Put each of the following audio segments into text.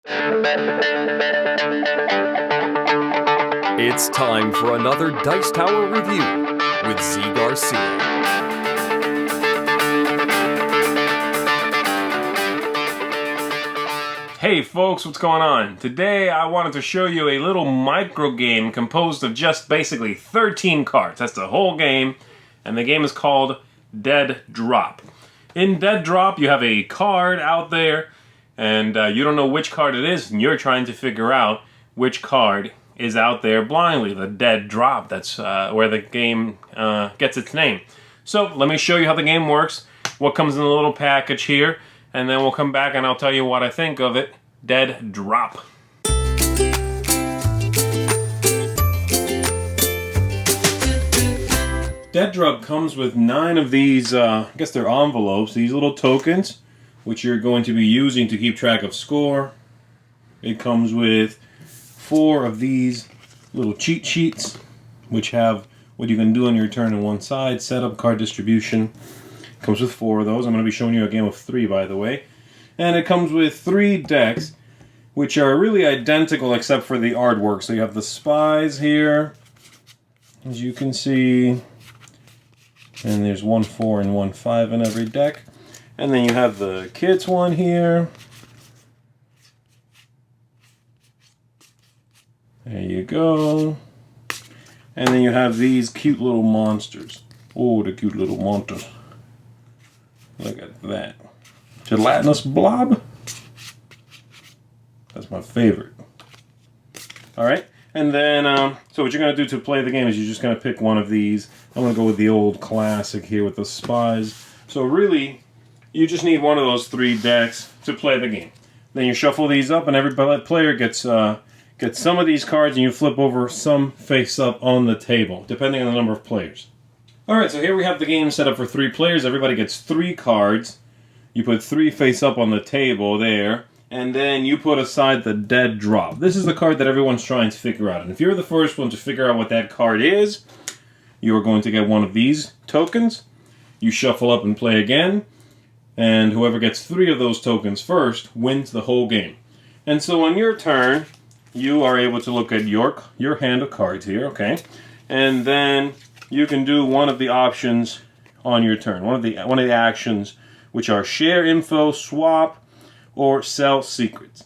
It's time for another Dice Tower review with Z. Garcia. Hey folks, what's going on? Today I wanted to show you a little micro game composed of just basically 13 cards. That's the whole game, and the game is called Dead Drop. In Dead Drop, you have a card out there, and you don't know which card it is, and you're trying to figure out which card is out there blindly. The Dead Drop, that's where the game gets its name. So let me show you how the game works, what comes in the little package here, and then we'll come back and I'll tell you what I think of it. Dead Drop. Dead Drop comes with 9 of these, I guess they're envelopes, these little tokens, which you're going to be using to keep track of score. It comes with 4 of these little cheat sheets, which have what you can do on your turn on one side, setup, card distribution. Comes with 4 of those. I'm going to be showing you a game of 3, by the way. And it comes with 3 decks, which are really identical except for the artwork. So you have the spies here, as you can see. And there's 1 4 and 1 5 in every deck. And then you have the kids one here. There you go. And then you have these cute little monsters. Oh, the cute little monsters. Look at that. Gelatinous blob? That's my favorite. Alright, and then, so what you're going to do to play the game is you're just going to pick one of these. I'm going to go with the old classic here with the spies. So really, you just need one of those 3 decks to play the game. Then you shuffle these up and every player gets some of these cards and you flip over some face up on the table, depending on the number of players. Alright, so here we have the game set up for 3 players. Everybody gets 3 cards. You put 3 face up on the table there, and then you put aside the Dead Drop. This is the card that everyone's trying to figure out. And if you're the first one to figure out what that card is, you're going to get one of these tokens. You shuffle up and play again, and whoever gets 3 of those tokens first wins the whole game. And so on your turn, you are able to look at your hand of cards here, okay? And then you can do one of the options on your turn. One of the actions, which are share info, swap, or sell secrets.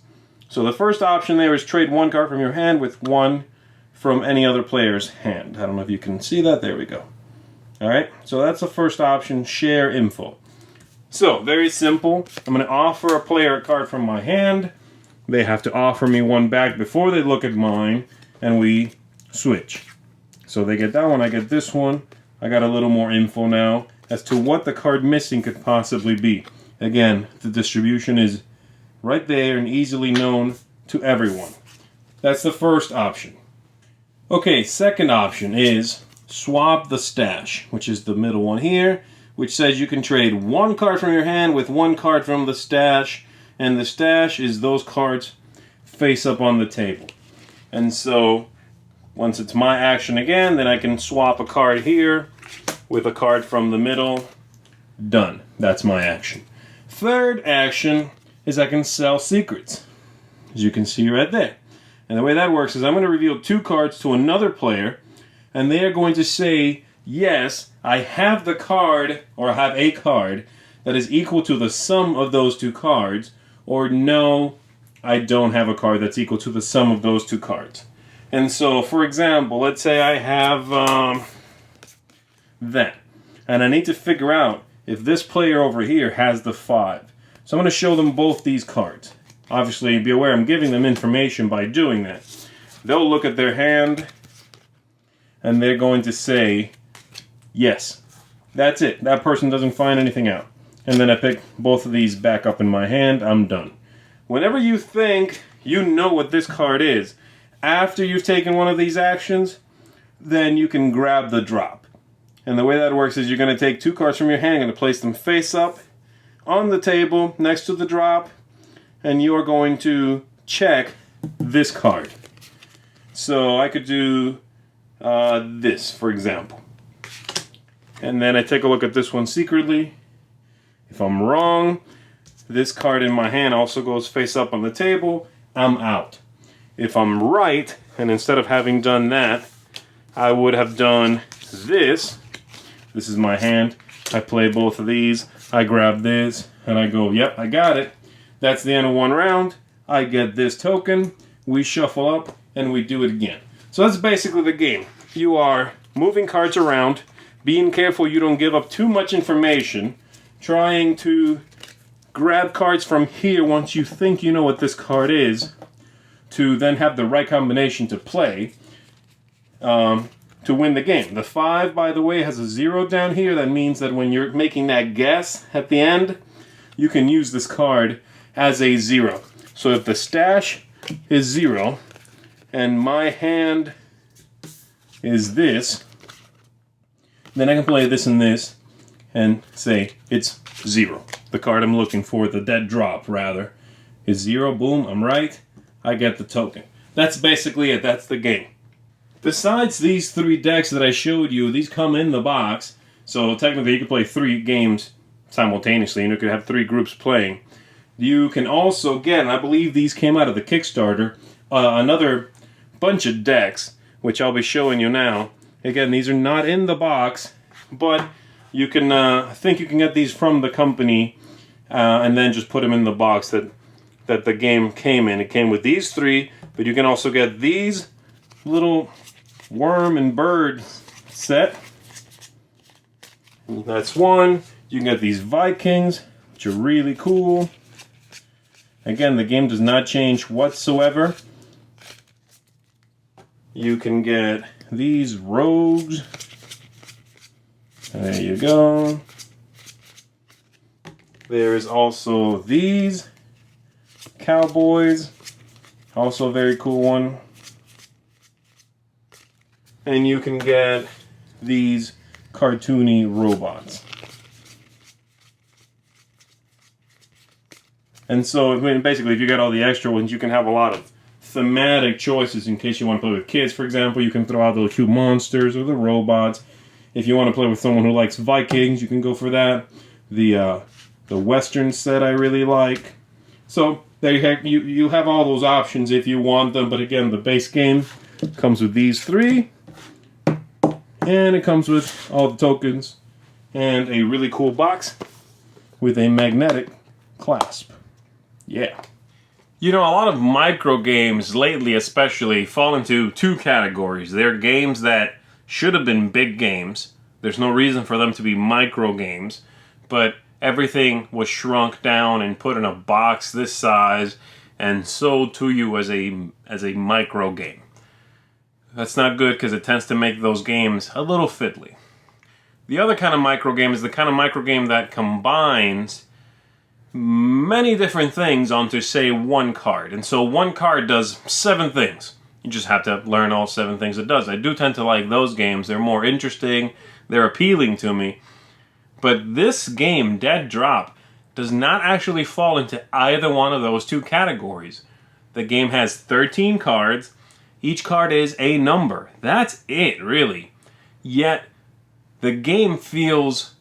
So the first option there is trade 1 card from your hand with 1 from any other player's hand. I don't know if you can see that. There we go. Alright, so that's the first option, share info. So, very simple. I'm going to offer a player a card from my hand. They have to offer me one back before they look at mine, and we switch. So they get that one, I get this one. I got a little more info now as to what the card missing could possibly be. Again, the distribution is right there and easily known to everyone. That's the first option. Okay, second option is swap the stash, which is the middle one here, which says you can trade 1 card from your hand with 1 card from the stash, and the stash is those cards face up on the table. And so once it's my action again, then I can swap a card here with a card from the middle. Done. That's my action. Third action is I can sell secrets, as you can see right there. And the way that works is I'm going to reveal 2 cards to another player, and they are going to say, yes, I have the card, or I have a card, that is equal to the sum of those 2 cards, or no, I don't have a card that's equal to the sum of those 2 cards. And so, for example, let's say I have that. And I need to figure out if this player over here has the 5. So I'm going to show them both these cards. Obviously, be aware I'm giving them information by doing that. They'll look at their hand, and they're going to say, yes, that's it. That person doesn't find anything out. And then I pick both of these back up in my hand. I'm done. Whenever you think you know what this card is, after you've taken one of these actions, then you can grab the drop. And the way that works is you're going to take 2 cards from your hand, you're going to place them face up on the table next to the drop, and you're going to check this card. So I could do this, for example. And then I take a look at this one secretly. If I'm wrong, this card in my hand also goes face up on the table, I'm out. If I'm right, and instead of having done that, I would have done this. This is my hand. I play both of these. I grab this, and I go, yep, I got it. That's the end of one round. I get this token. We shuffle up, and we do it again. So that's basically the game. You are moving cards around, being careful you don't give up too much information, trying to grab cards from here once you think you know what this card is, to then have the right combination to play to win the game. The 5, by the way, has a 0 down here. That means that when you're making that guess at the end, you can use this card as a 0. So if the stash is 0, and my hand is this, then I can play this and this, and say it's 0. The card I'm looking for, the dead drop, rather, is 0. Boom, I'm right. I get the token. That's basically it. That's the game. Besides these 3 decks that I showed you, these come in the box. So technically you can play 3 games simultaneously, and you could have 3 groups playing. You can also get, and I believe these came out of the Kickstarter, another bunch of decks, which I'll be showing you now. Again, these are not in the box, but you can, I think you can get these from the company, and then just put them in the box that the game came in. It came with these 3, but you can also get these little worm and bird set. That's one. You can get these Vikings, which are really cool. Again, the game does not change whatsoever. You can get these rogues. There you go. There is also these cowboys. Also a very cool one. And you can get these cartoony robots. And so, I mean, basically, if you get all the extra ones, you can have a lot of thematic choices in case you want to play with kids, for example. You can throw out the cute monsters or the robots. If you want to play with someone who likes Vikings, you can go for that. The Western set I really like. So, there you have all those options if you want them. But again, the base game comes with these 3. And it comes with all the tokens and a really cool box with a magnetic clasp. Yeah. You know, a lot of micro games lately especially fall into 2 categories. They're games that should have been big games. There's no reason for them to be micro games, but everything was shrunk down and put in a box this size and sold to you as a micro game. That's not good because it tends to make those games a little fiddly. The other kind of micro game is the kind of micro game that combines many different things onto, say, one card. And so one card does 7 things. You just have to learn all 7 things it does. I do tend to like those games. They're more interesting. They're appealing to me. But this game, Dead Drop, does not actually fall into either one of those 2 categories. The game has 13 cards. Each card is a number. That's it, really. Yet, the game feels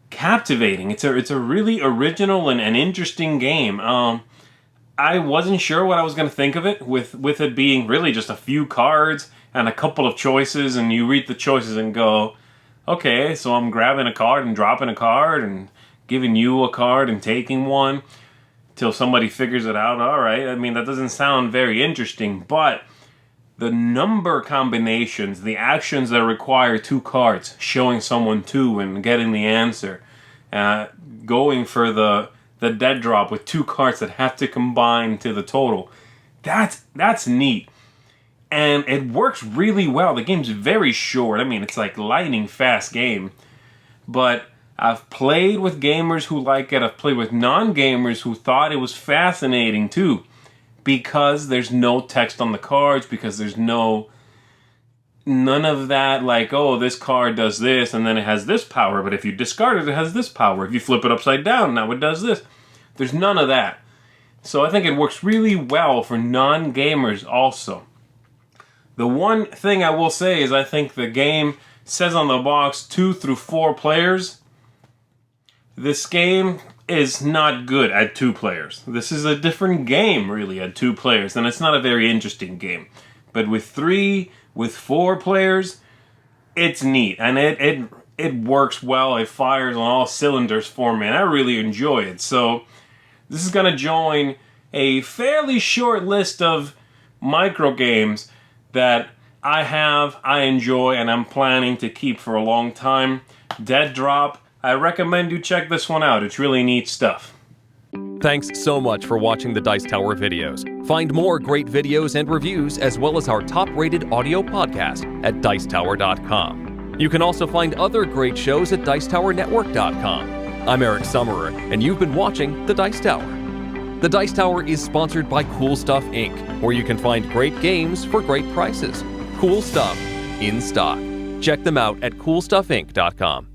captivating. It's a really original and interesting game. I wasn't sure what I was going to think of it, with it being really just a few cards and a couple of choices, and you read the choices and go, okay, so I'm grabbing a card and dropping a card and giving you a card and taking one till somebody figures it out. All right, I mean, that doesn't sound very interesting, but the number combinations, the actions that require 2 cards, showing someone 2 and getting the answer, going for the dead drop with 2 cards that have to combine to the total, that's neat. And it works really well. The game's very short. I mean, it's like lightning fast game. But I've played with gamers who like it. I've played with non-gamers who thought it was fascinating too. Because there's no text on the cards, because there's none of that, like, oh, this card does this, and then it has this power, but if you discard it, it has this power. If you flip it upside down, now it does this. There's none of that. So I think it works really well for non-gamers also. The one thing I will say is I think the game says on the box 2 through 4 players. This game, is not good at 2 players. This is a different game, really, at 2 players, and it's not a very interesting game. But with 3, with 4 players, it's neat, and it works well. It fires on all cylinders for me, and I really enjoy it. So this is going to join a fairly short list of micro games that I enjoy, and I'm planning to keep for a long time. Dead Drop, I recommend you check this one out. It's really neat stuff. Thanks so much for watching the Dice Tower videos. Find more great videos and reviews, as well as our top-rated audio podcast at Dicetower.com. You can also find other great shows at Dicetowernetwork.com. I'm Eric Summerer, and you've been watching The Dice Tower. The Dice Tower is sponsored by Cool Stuff Inc., where you can find great games for great prices. Cool stuff in stock. Check them out at CoolStuffInc.com.